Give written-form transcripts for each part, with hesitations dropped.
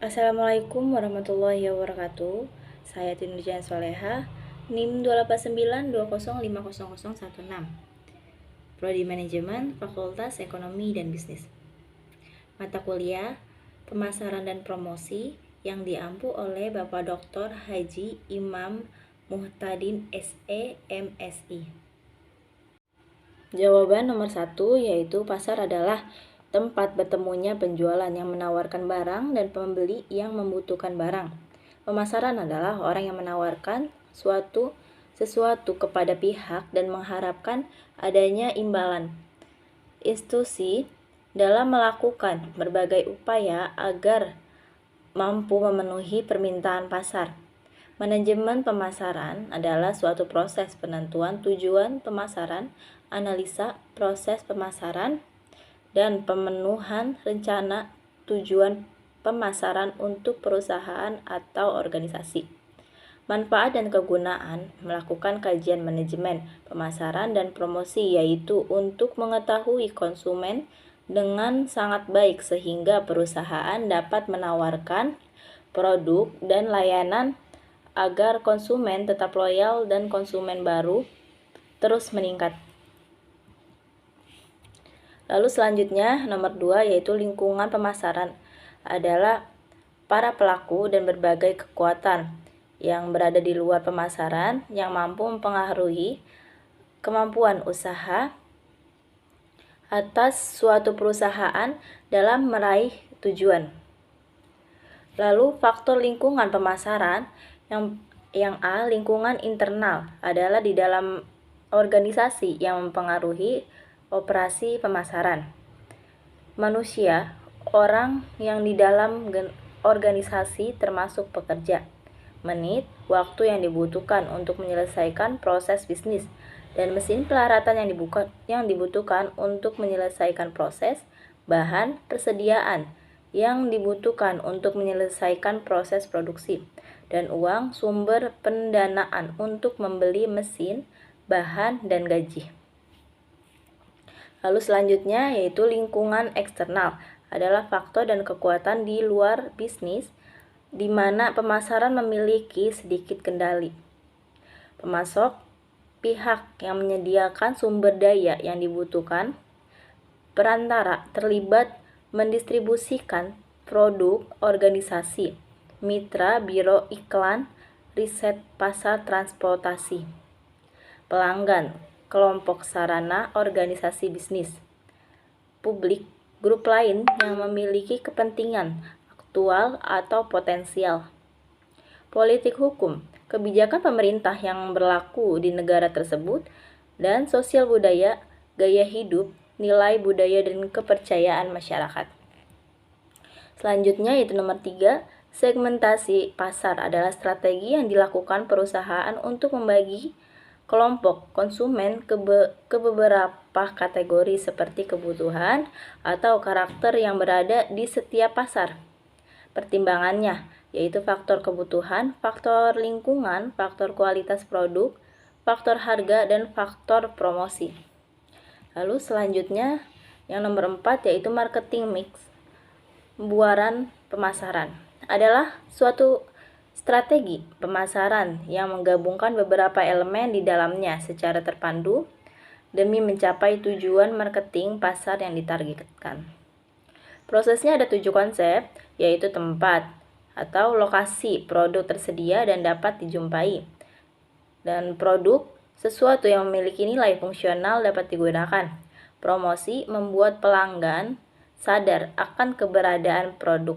Assalamualaikum warahmatullahi wabarakatuh. Saya Tinurjan Soleha, NIM 28920500016. Prodi Manajemen, Fakultas Ekonomi dan Bisnis. Mata kuliah Pemasaran dan Promosi yang diampu oleh Bapak Dr. Haji Imam Muhtadin SE, MSI. Jawaban nomor 1 yaitu pasar adalah tempat bertemunya penjualan yang menawarkan barang dan pembeli yang membutuhkan barang. Pemasaran adalah orang yang menawarkan sesuatu kepada pihak dan mengharapkan adanya imbalan. Institusi dalam melakukan berbagai upaya agar mampu memenuhi permintaan pasar. Manajemen pemasaran adalah suatu proses penentuan tujuan pemasaran, analisa proses pemasaran, dan pemenuhan rencana tujuan pemasaran untuk perusahaan atau organisasi. Manfaat dan kegunaan melakukan kajian manajemen pemasaran dan promosi yaitu untuk mengetahui konsumen dengan sangat baik sehingga perusahaan dapat menawarkan produk dan layanan agar konsumen tetap loyal dan konsumen baru terus meningkat. Lalu selanjutnya nomor 2 yaitu lingkungan pemasaran adalah para pelaku dan berbagai kekuatan yang berada di luar pemasaran yang mampu mempengaruhi kemampuan usaha atas suatu perusahaan dalam meraih tujuan. Lalu faktor lingkungan pemasaran yang A, lingkungan internal adalah di dalam organisasi yang mempengaruhi operasi pemasaran. Manusia, orang yang di dalam organisasi termasuk pekerja. Menit, waktu yang dibutuhkan untuk menyelesaikan proses bisnis, dan mesin pelaratan yang dibutuhkan untuk menyelesaikan proses, bahan, persediaan yang dibutuhkan untuk menyelesaikan proses produksi, dan uang, sumber pendanaan untuk membeli mesin, bahan, dan gaji. Lalu selanjutnya yaitu lingkungan eksternal adalah faktor dan kekuatan di luar bisnis di mana pemasaran memiliki sedikit kendali. Pemasok, pihak yang menyediakan sumber daya yang dibutuhkan. Perantara, terlibat mendistribusikan produk organisasi. Mitra, biro iklan, riset pasar transportasi. Pelanggan, kelompok sarana organisasi bisnis. Publik, grup lain yang memiliki kepentingan aktual atau potensial. Politik hukum, kebijakan pemerintah yang berlaku di negara tersebut, dan sosial budaya, gaya hidup, nilai budaya dan kepercayaan masyarakat. Selanjutnya yaitu nomor 3, segmentasi pasar adalah strategi yang dilakukan perusahaan untuk membagi kelompok konsumen ke beberapa kategori seperti kebutuhan atau karakter yang berada di setiap pasar. Pertimbangannya yaitu faktor kebutuhan, faktor lingkungan, faktor kualitas produk, faktor harga, dan faktor promosi. Lalu selanjutnya yang nomor 4 yaitu marketing mix. Pembuaran pemasaran adalah suatu strategi pemasaran yang menggabungkan beberapa elemen di dalamnya secara terpandu demi mencapai tujuan marketing pasar yang ditargetkan. Prosesnya ada 7 konsep, yaitu tempat atau lokasi produk tersedia dan dapat dijumpai. Dan produk, sesuatu yang memiliki nilai fungsional dapat digunakan. Promosi, membuat pelanggan sadar akan keberadaan produk.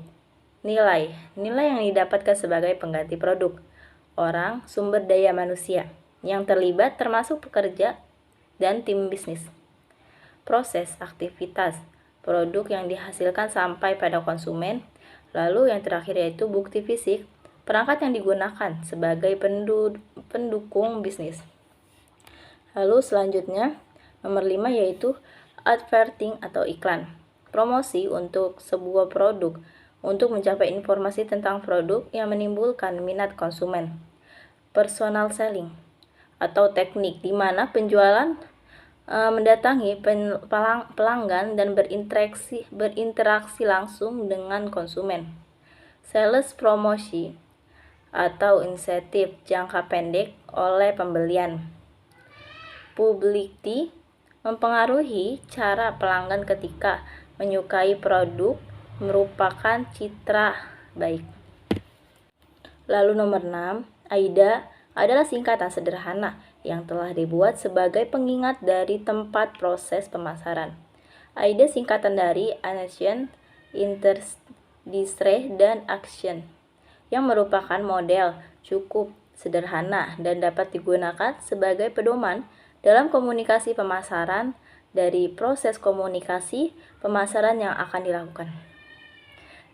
Nilai yang didapatkan sebagai pengganti produk. Orang, sumber daya manusia yang terlibat termasuk pekerja dan tim bisnis. Proses, aktivitas, produk yang dihasilkan sampai pada konsumen. Lalu yang terakhir yaitu bukti fisik, perangkat yang digunakan sebagai pendukung bisnis. Lalu selanjutnya nomor 5 yaitu advertising atau iklan. Promosi untuk sebuah produk untuk mencapai informasi tentang produk yang menimbulkan minat konsumen. Personal selling atau teknik di mana penjualan mendatangi pelanggan dan berinteraksi langsung dengan konsumen. sales promosi atau insentif jangka pendek oleh pembelian. Publicity mempengaruhi cara pelanggan ketika menyukai produk, merupakan citra baik. Lalu nomor 6, AIDA adalah singkatan sederhana yang telah dibuat sebagai pengingat dari tempat proses pemasaran. AIDA singkatan dari Attention, Interest, Distress, dan Action, yang merupakan model cukup sederhana dan dapat digunakan sebagai pedoman dalam komunikasi pemasaran dari proses komunikasi pemasaran yang akan dilakukan.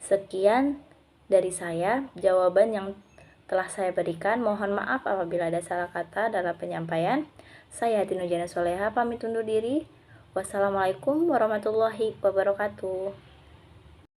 Sekian dari saya, jawaban yang telah saya berikan. Mohon maaf apabila ada salah kata dalam penyampaian. Saya Hati Nurjana Soleha pamit undur diri. Wassalamualaikum warahmatullahi wabarakatuh.